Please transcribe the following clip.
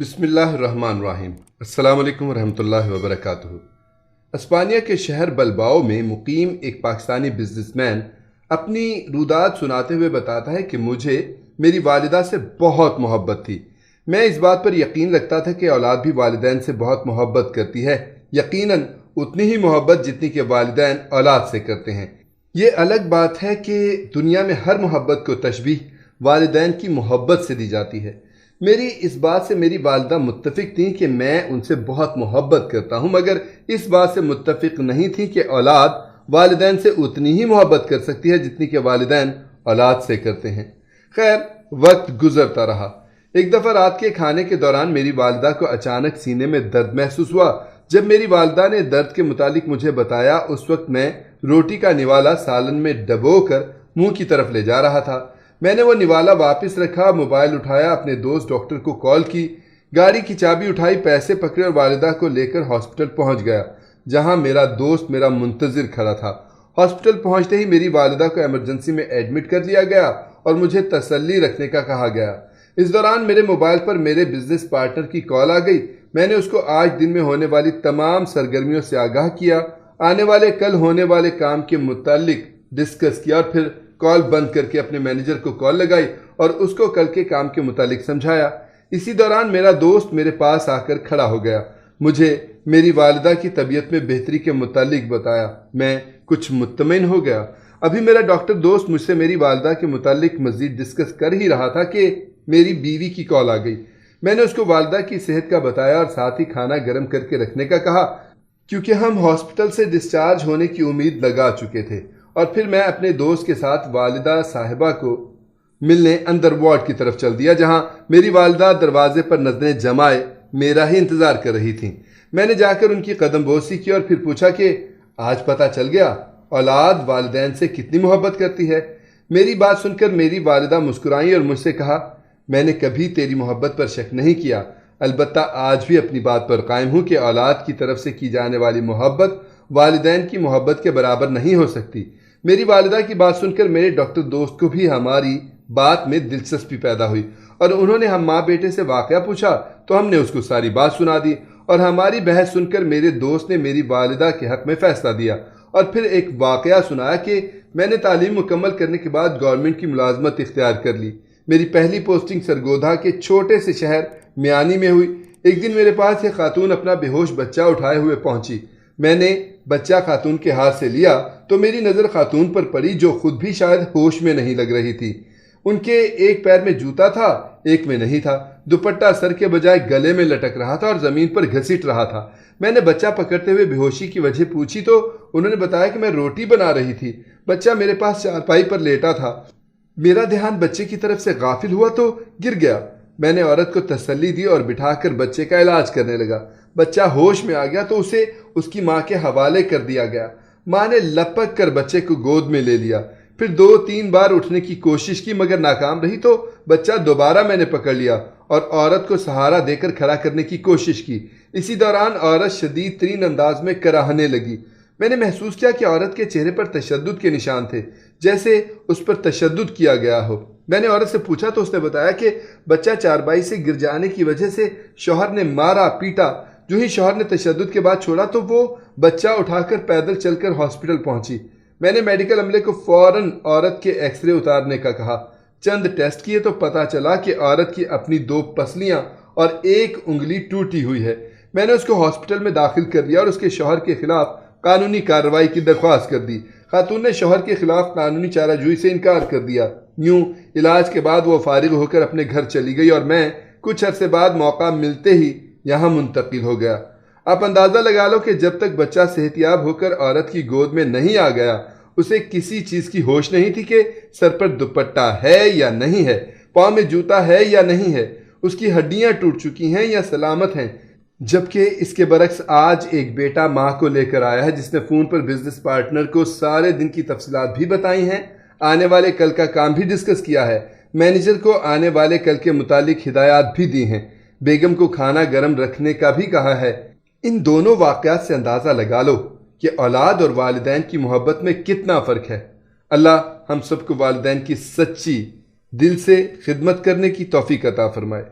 बिस्मिल्लाहिर्रहमानिर्रहीम। अस्सलाम वालेकुम वरहमतुल्लाहि वबरकातुहू। अस्पानिया के शहर बलबाओ में मुकीम एक पाकिस्तानी बिजनेसमैन अपनी रुदात सुनाते हुए बताता है कि मुझे मेरी वालिदा से बहुत मोहब्बत थी। मैं इस बात पर यकीन रखता था कि औलाद भी वालिदैन से बहुत मोहब्बत करती है, यकीनन उतनी ही मोहब्बत जितनी कि वालिदैन औलाद से करते हैं। ये अलग बात है कि दुनिया में हर मोहब्बत को तशबीह वालिदैन की मोहब्बत से दी जाती है। मेरी इस बात से मेरी वालिदा मुत्तफिक थी कि मैं उनसे बहुत मोहब्बत करता हूँ, मगर इस बात से मुत्तफिक नहीं थी कि औलाद वालिदैन से उतनी ही मोहब्बत कर सकती है जितनी कि वालिदैन औलाद से करते हैं। खैर, वक्त गुजरता रहा। एक दफ़ा रात के खाने के दौरान मेरी वालिदा को अचानक सीने में दर्द महसूस हुआ। जब मेरी वालिदा ने दर्द के मुतालिक मुझे बताया, उस वक्त मैं रोटी का निवाला सालन में डबोकर मुंह की तरफ ले जा रहा था। मैंने वो निवाला वापस रखा, मोबाइल उठाया, अपने दोस्त डॉक्टर को कॉल की, गाड़ी की चाबी उठाई, पैसे पकड़े और वालिदा को लेकर हॉस्पिटल पहुंच गया, जहां मेरा दोस्त मेरा मुंतजिर खड़ा था। हॉस्पिटल पहुंचते ही मेरी वालिदा को इमरजेंसी में एडमिट कर लिया गया और मुझे तसल्ली रखने का कहा गया। इस दौरान मेरे मोबाइल पर मेरे बिजनेस पार्टनर की कॉल आ गई। मैंने उसको आज दिन में होने वाली तमाम सरगर्मियों से आगाह किया, आने वाले कल होने वाले काम के मुतालिक डिस्कस किया और फिर कॉल बंद करके अपने मैनेजर को कॉल लगाई और उसको कल के काम के मुतालिक समझाया। इसी दौरान मेरा दोस्त मेरे पास आकर खड़ा हो गया, मुझे मेरी वालिदा की तबीयत में बेहतरी के मुतालिक बताया। मैं कुछ मुत्तमिन हो गया। अभी मेरा डॉक्टर दोस्त मुझसे मेरी वालिदा के मुतालिक मज़ीद डिस्कस कर ही रहा था कि मेरी बीवी की कॉल आ गई। मैंने उसको वालिदा की सेहत का बताया और साथ ही खाना गर्म करके रखने का कहा, क्योंकि हम हॉस्पिटल से डिस्चार्ज होने की उम्मीद लगा चुके थे। और फिर मैं अपने दोस्त के साथ वालिदा साहिबा को मिलने अंदर वार्ड की तरफ चल दिया, जहां मेरी वालिदा दरवाजे पर नजरें जमाए मेरा ही इंतज़ार कर रही थीं। मैंने जाकर उनकी कदमबोसी की और फिर पूछा कि आज पता चल गया औलाद वालिदैन से कितनी मोहब्बत करती है। मेरी बात सुनकर मेरी वालिदा मुस्कुराई और मुझसे कहा, मैंने कभी तेरी मोहब्बत पर शक नहीं किया, अलबत्ता आज भी अपनी बात पर कायम हूँ कि औलाद की तरफ से की जाने वाली मोहब्बत वालिदैन की मोहब्बत के बराबर नहीं हो सकती। मेरी वालिदा की बात सुनकर मेरे डॉक्टर दोस्त को भी हमारी बात में दिलचस्पी पैदा हुई और उन्होंने हम माँ बेटे से वाक़या पूछा तो हमने उसको सारी बात सुना दी और हमारी बहस सुनकर मेरे दोस्त ने मेरी वालिदा के हक़ में फ़ैसला दिया और फिर एक वाक़या सुनाया कि मैंने तालीम मुकम्मल करने के बाद गवर्नमेंट की मुलाजमत इख्तियार कर ली। मेरी पहली पोस्टिंग सरगोधा के छोटे से शहर मियानी में हुई। एक दिन मेरे पास एक खातून अपना बेहोश बच्चा उठाए हुए पहुंची। मैंने बच्चा खातून के हाथ से लिया तो मेरी नज़र खातून पर पड़ी, जो खुद भी शायद होश में नहीं लग रही थी। उनके एक पैर में जूता था, एक में नहीं था। दुपट्टा सर के बजाय गले में लटक रहा था और ज़मीन पर घसीट रहा था। मैंने बच्चा पकड़ते हुए बेहोशी की वजह पूछी तो उन्होंने बताया कि मैं रोटी बना रही थी। बच्चा मेरे पास चारपाई पर लेटा था। मेरा ध्यान बच्चे की तरफ से गाफिल हुआ तो गिर गया। मैंने औरत को तसल्ली दी और बिठाकर बच्चे का इलाज करने लगा। बच्चा होश में आ गया तो उसे उसकी माँ के हवाले कर दिया गया। माँ ने लपक कर बच्चे को गोद में ले लिया, फिर 2-3 बार उठने की कोशिश की मगर नाकाम रही तो बच्चा दोबारा मैंने पकड़ लिया और औरत को सहारा देकर खड़ा करने की कोशिश की। इसी दौरान औरत शदीद तरीन अंदाज में कराहने लगी। मैंने महसूस किया कि औरत के चेहरे पर तशद्दुद के निशान थे, जैसे उस पर तशद्दुद किया गया हो। मैंने औरत से पूछा तो उसने बताया कि बच्चा चारपाई से गिर जाने की वजह से शौहर ने मारा पीटा। जो ही शौहर ने तशद्दुद के बाद छोड़ा तो वो बच्चा उठाकर पैदल चलकर हॉस्पिटल पहुंची। मैंने मेडिकल अमले को फौरन औरत के एक्सरे उतारने का कहा। चंद टेस्ट किए तो पता चला कि औरत की अपनी 2 पसलियां और 1 उंगली टूटी हुई है। मैंने उसको हॉस्पिटल में दाखिल कर दिया और उसके शौहर के खिलाफ कानूनी कार्रवाई की दरख्वास्त कर दी। खातून ने शौहर के खिलाफ कानूनी चाराजोई से इनकार कर दिया। यूं इलाज के बाद वो फारिग होकर अपने घर चली गई और मैं कुछ अरसे बाद मौका मिलते ही यहाँ मुंतकिल हो गया। आप अंदाज़ा लगा लो कि जब तक बच्चा सेहतियाब होकर औरत की गोद में नहीं आ गया, उसे किसी चीज़ की होश नहीं थी कि सर पर दुपट्टा है या नहीं है, पाँव में जूता है या नहीं है, उसकी हड्डियाँ टूट चुकी हैं या सलामत हैं। जबकि इसके बरक्स आज एक बेटा माँ को लेकर आया है जिसने फ़ोन पर बिजनेस पार्टनर को सारे दिन की तफसीलात भी बताई हैं, आने वाले कल का काम भी डिस्कस किया है, मैनेजर को आने वाले कल के मुतालिक हिदायत भी दी हैं, बेगम को खाना गर्म रखने का भी कहा है। इन दोनों वाक़यात से अंदाज़ा लगा लो कि औलाद और वालिदैन की मोहब्बत में कितना फ़र्क है। अल्लाह हम सबको वालिदैन की सच्ची दिल से खिदमत करने की तौफीक अता फरमाए।